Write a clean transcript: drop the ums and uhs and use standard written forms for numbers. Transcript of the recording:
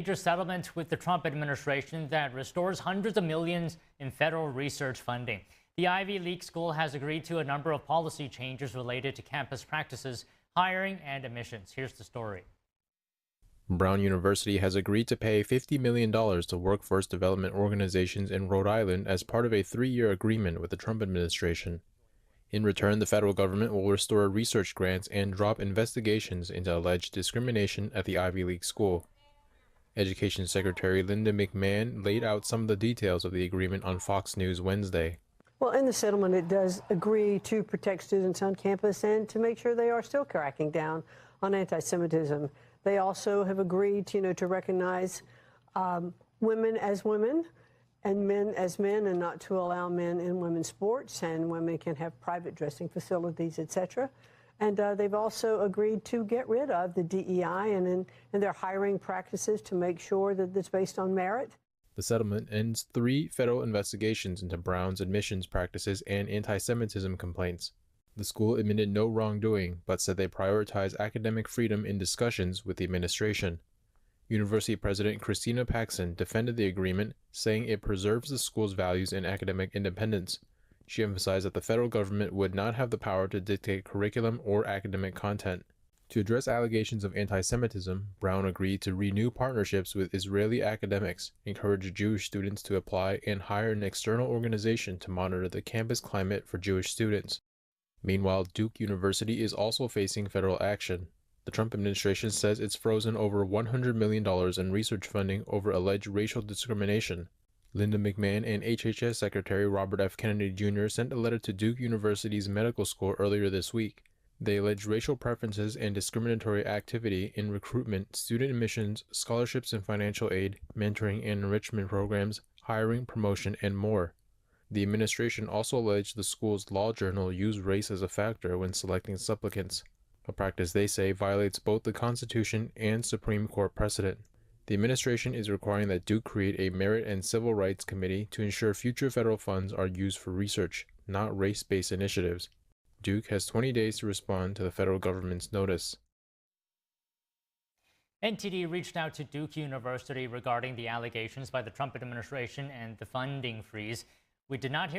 Major settlement with the Trump administration that restores hundreds of millions in federal research funding. The Ivy League school has agreed to a number of policy changes related to campus practices, hiring, and admissions. Here's the story. Brown University has agreed to pay $50 million to workforce development organizations in Rhode Island as part of a 3-year agreement with the Trump administration. In return, the federal government will restore research grants and drop investigations into alleged discrimination at the Ivy League school. Education Secretary Linda McMahon laid out some of the details of the agreement on Fox News Wednesday. Well, in the settlement, it does agree to protect students on campus and to make sure they are still cracking down on anti-Semitism. They also have agreed, to recognize women as women and men as men, and not to allow men in women's sports, and women can have private dressing facilities, etc. And they've also agreed to get rid of the DEI and their hiring practices to make sure that it's based on merit. The settlement ends 3 federal investigations into Brown's admissions practices and anti-Semitism complaints. The school admitted no wrongdoing, but said they prioritize academic freedom in discussions with the administration. University President Christina Paxson defended the agreement, saying it preserves the school's values and academic independence. She emphasized that the federal government would not have the power to dictate curriculum or academic content. To address allegations of anti-Semitism, Brown agreed to renew partnerships with Israeli academics, encourage Jewish students to apply, and hire an external organization to monitor the campus climate for Jewish students. Meanwhile, Duke University is also facing federal action. The Trump administration says it's frozen over $100 million in research funding over alleged racial discrimination. Linda McMahon and HHS Secretary Robert F. Kennedy Jr. sent a letter to Duke University's medical school earlier this week. They allege racial preferences and discriminatory activity in recruitment, student admissions, scholarships and financial aid, mentoring and enrichment programs, hiring, promotion, and more. The administration also alleged the school's law journal used race as a factor when selecting supplicants, a practice they say violates both the Constitution and Supreme Court precedent. The administration is requiring that Duke create a Merit and Civil Rights Committee to ensure future federal funds are used for research, not race-based initiatives. Duke has 20 days to respond to the federal government's notice. NTD reached out to Duke University regarding the allegations by the Trump administration and the funding freeze. We did not hear